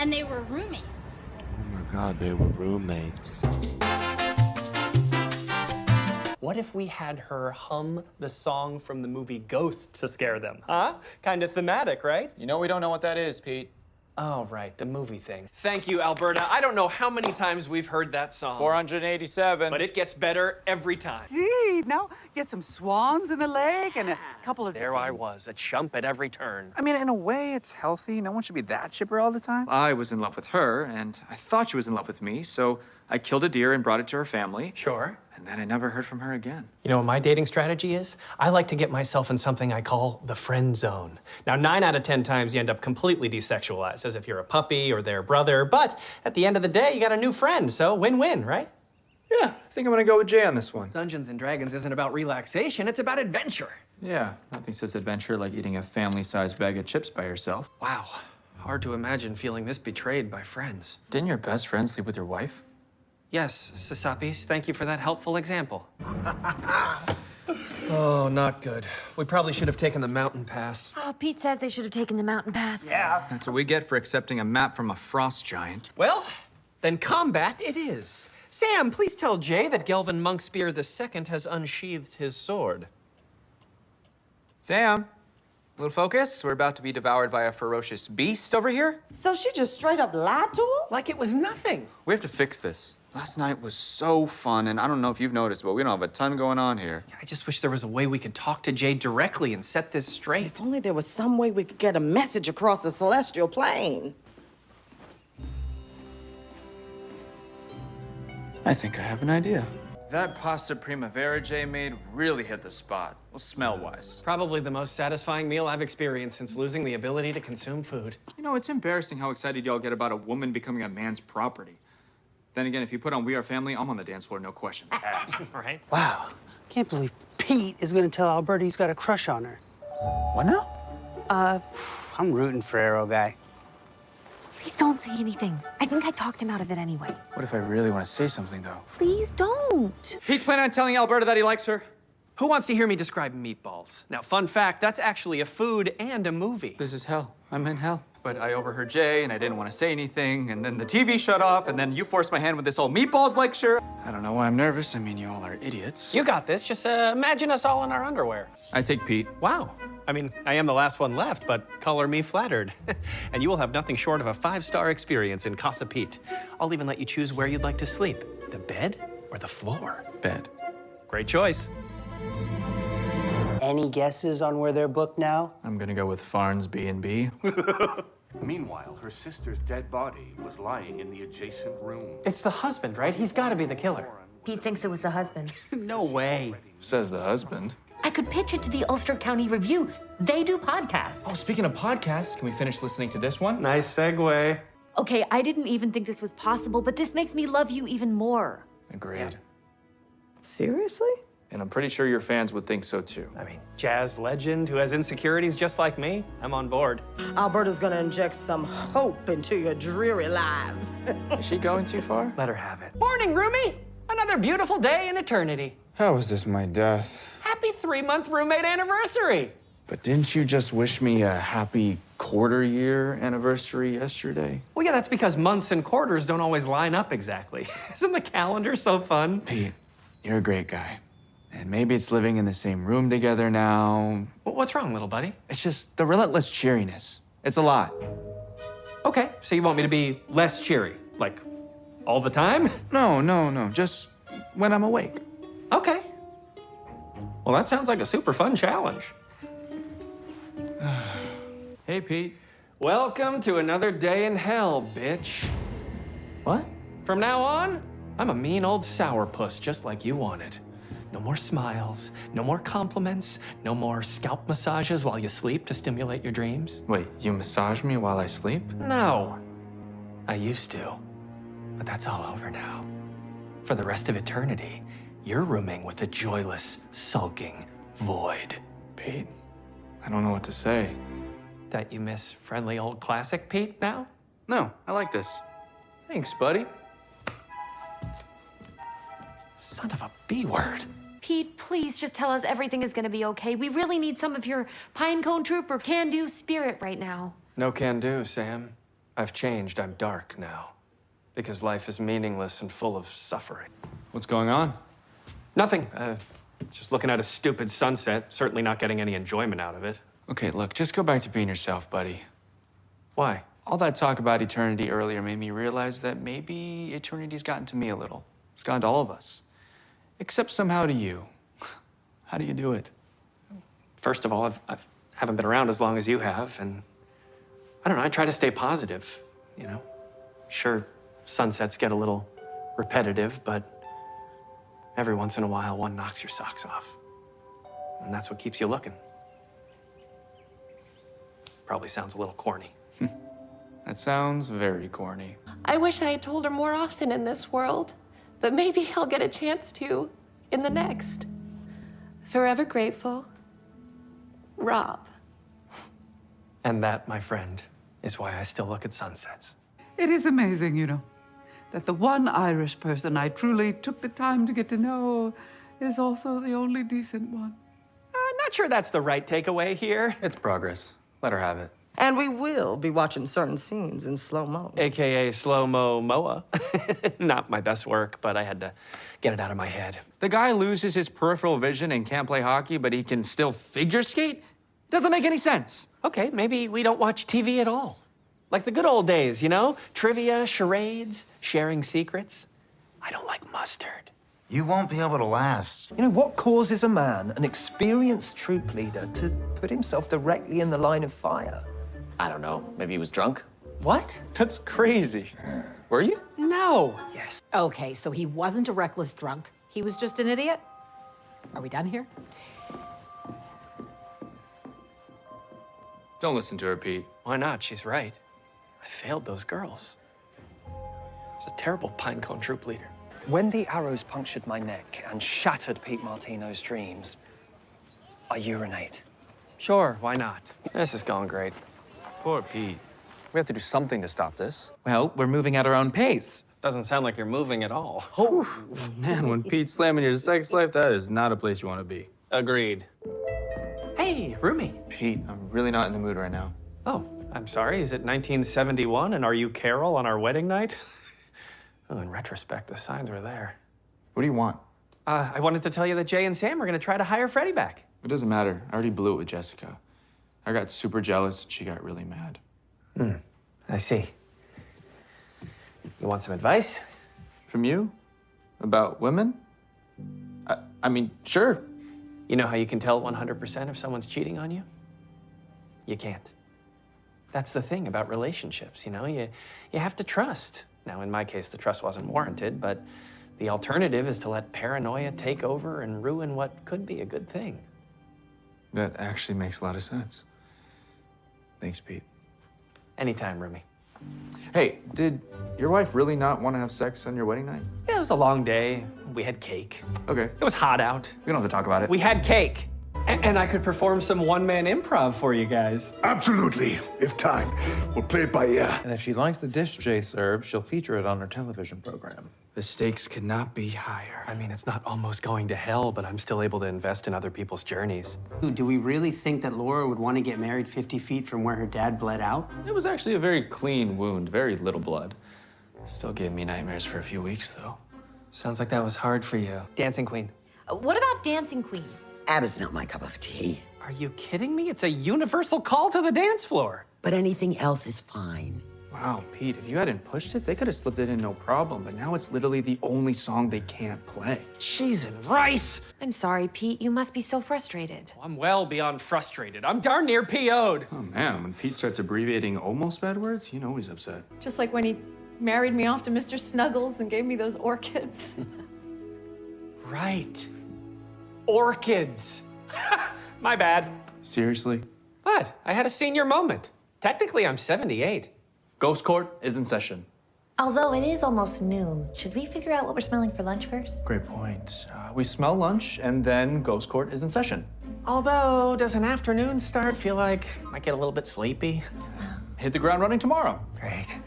And they were roommates. Oh my God, they were roommates. What if we had her hum the song from the movie Ghost to scare them, huh? Kind of thematic, right? You know we don't know what that is, Pete. Oh, right, the movie thing. Thank you, Alberta. I don't know how many times we've heard that song. 487. But it gets better every time. Gee, now get some swans in the lake and a couple of... There I was, a chump at every turn. I mean, in a way, it's healthy. No one should be that chipper all the time. I was in love with her, and I thought she was in love with me, so I killed a deer and brought it to her family. Sure. And then I never heard from her again. You know what my dating strategy is? I like to get myself in something I call the friend zone. Now, 9 out of 10 times you end up completely desexualized, as if you're a puppy or their brother, but at the end of the day, you got a new friend, so win-win, right? Yeah, I think I'm gonna go with Jay on this one. Dungeons and Dragons isn't about relaxation, it's about adventure. Yeah, nothing says adventure like eating a family-sized bag of chips by yourself. Wow, hard to imagine feeling this betrayed by friends. Didn't your best friend sleep with your wife? Yes, Sasappis, thank you for that helpful example. Oh, not good. We probably should have taken the mountain pass. Oh, Pete says they should have taken the mountain pass. Yeah. That's what we get for accepting a map from a frost giant. Well, then combat it is. Sam, please tell Jay that Gelvin Monkspear II has unsheathed his sword. Sam, a little focus. We're about to be devoured by a ferocious beast over here. So she just straight up lied to him? Like it was nothing. We have to fix this. Last night was so fun, and I don't know if you've noticed, but we don't have a ton going on here. I just wish there was a way we could talk to Jay directly and set this straight. If only there was some way we could get a message across the celestial plane. I think I have an idea. That pasta primavera Jay made really hit the spot. Well, smell-wise. Probably the most satisfying meal I've experienced since losing the ability to consume food. You know, it's embarrassing how excited y'all get about a woman becoming a man's property. Then again, if you put on We Are Family, I'm on the dance floor, no questions asked. Right? Wow. Can't believe Pete is gonna tell Alberta he's got a crush on her. What now? I'm rooting for Arrow Guy. Please don't say anything. I think I talked him out of it anyway. What if I really want to say something, though? Please don't. Pete's planning on telling Alberta that he likes her. Who wants to hear me describe meatballs? Now, fun fact, that's actually a food and a movie. This is hell. I'm in hell. But I overheard Jay, and I didn't want to say anything, and then the TV shut off, and then you forced my hand with this whole meatballs lecture. I don't know why I'm nervous. I mean, you all are idiots. You got this. Just imagine us all in our underwear. I take Pete. Wow. I mean, I am the last one left, but color me flattered. And you will have nothing short of a 5-star experience in Casa Pete. I'll even let you choose where you'd like to sleep. The bed or the floor? Bed. Great choice. Any guesses on where they're booked now? I'm gonna go with Farns B&B. Meanwhile, her sister's dead body was lying in the adjacent room. It's the husband, right? He's got to be the killer. Pete thinks it was the husband. No way. Says the husband. I could pitch it to the Ulster County Review. They do podcasts. Oh, speaking of podcasts, can we finish listening to this one? Nice segue. Okay, I didn't even think this was possible, but this makes me love you even more. Agreed. Seriously? And I'm pretty sure your fans would think so, too. I mean, jazz legend who has insecurities just like me. I'm on board. Alberta's gonna inject some hope into your dreary lives. Is she going too far? Let her have it. Morning, roomie. Another beautiful day in eternity. How is this my death? Happy 3-month roommate anniversary. But didn't you just wish me a happy quarter-year anniversary yesterday? Well, yeah, that's because months and quarters don't always line up exactly. Isn't the calendar so fun? Pete, you're a great guy. And maybe it's living in the same room together now. What's wrong, little buddy? It's just the relentless cheeriness. It's a lot. Okay, so you want me to be less cheery? Like, all the time? No. Just when I'm awake. Okay. Well, that sounds like a super fun challenge. Hey, Pete. Welcome to another day in hell, bitch. What? From now on, I'm a mean old sourpuss just like you wanted. No more smiles, no more compliments, no more scalp massages while you sleep to stimulate your dreams. Wait, you massage me while I sleep? No. I used to, but that's all over now. For the rest of eternity, you're rooming with a joyless, sulking void. Pete, I don't know what to say. That you miss friendly old classic Pete now? No, I like this. Thanks, buddy. Son of a B-word. Pete, please just tell us everything is gonna be okay. We really need some of your pinecone trooper can-do spirit right now. No can do, Sam. I've changed. I'm dark now. Because life is meaningless and full of suffering. What's going on? Nothing. Just looking at a stupid sunset. Certainly not getting any enjoyment out of it. Okay, look, just go back to being yourself, buddy. Why? All that talk about eternity earlier made me realize that maybe eternity's gotten to me a little. It's gotten to all of us. Except somehow to you. How do you do it? First of all, I haven't been around as long as you have, and I don't know, I try to stay positive, you know? Sure, sunsets get a little repetitive, but every once in a while, one knocks your socks off. And that's what keeps you looking. Probably sounds a little corny. That sounds very corny. I wish I had told her more often in this world, but maybe I'll get a chance to in the next. Forever grateful, Rob. And that, my friend, is why I still look at sunsets. It is amazing, you know, that the one Irish person I truly took the time to get to know is also the only decent one. I'm not sure that's the right takeaway here. It's progress. Let her have it. And we will be watching certain scenes in slow-mo. AKA slow-mo Moa. Not my best work, but I had to get it out of my head. The guy loses his peripheral vision and can't play hockey, but he can still figure skate? Doesn't make any sense. Okay, maybe we don't watch TV at all. Like the good old days, you know? Trivia, charades, sharing secrets. I don't like mustard. You won't be able to last. You know, what causes a man, an experienced troop leader, to put himself directly in the line of fire? I don't know. Maybe he was drunk? What? That's crazy. Were you? No. Yes. Okay, so he wasn't a reckless drunk. He was just an idiot? Are we done here? Don't listen to her, Pete. Why not? She's right. I failed those girls. I was a terrible pinecone troop leader. When the arrows punctured my neck and shattered Pete Martino's dreams, I urinate. Sure, why not? This is going great. Poor Pete. We have to do something to stop this. Well, we're moving at our own pace. Doesn't sound like you're moving at all. Man, when Pete's slamming your sex life, that is not a place you want to be. Agreed. Hey, Rumi. Pete, I'm really not in the mood right now. Oh, I'm sorry. Is it 1971 and are you Carol on our wedding night? Oh, in retrospect, the signs were there. What do you want? I wanted to tell you that Jay and Sam are going to try to hire Freddie back. It doesn't matter. I already blew it with Jessica. I got super jealous and she got really mad. I see. You want some advice? From you? About women? I mean, sure. You know how you can tell 100% if someone's cheating on you? You can't. That's the thing about relationships, you know? You have to trust. Now, in my case, the trust wasn't warranted, but the alternative is to let paranoia take over and ruin what could be a good thing. That actually makes a lot of sense. Thanks, Pete. Anytime, Rumi. Hey, did your wife really not want to have sex on your wedding night? Yeah, it was a long day. We had cake. Okay. It was hot out. We don't have to talk about it. We had cake. And I could perform some one-man improv for you guys. Absolutely. If time. We'll play it by ear. And if she likes the dish Jay serves, she'll feature it on her television program. The stakes could not be higher. I mean, it's not almost going to hell, but I'm still able to invest in other people's journeys. Do we really think that Laura would want to get married 50 feet from where her dad bled out? It was actually a very clean wound, very little blood. Still gave me nightmares for a few weeks, though. Sounds like that was hard for you. Dancing Queen. What about Dancing Queen? ABBA's not my cup of tea. Are you kidding me? It's a universal call to the dance floor. But anything else is fine. Wow, Pete, if you hadn't pushed it, they could have slipped it in no problem, but now it's literally the only song they can't play. Cheese and rice. I'm sorry, Pete. You must be so frustrated. I'm well beyond frustrated. I'm darn near PO'd. Oh man, when Pete starts abbreviating almost bad words, you know he's upset. Just like when he married me off to Mr. Snuggles and gave me those orchids. Right. Orchids. My bad. Seriously? What? I had a senior moment. Technically, I'm 78. Ghost Court is in session. Although it is almost noon, should we figure out what we're smelling for lunch first? Great point. We smell lunch, and then Ghost Court is in session. Although, does an afternoon start feel like I might get a little bit sleepy? Hit the ground running tomorrow. Great.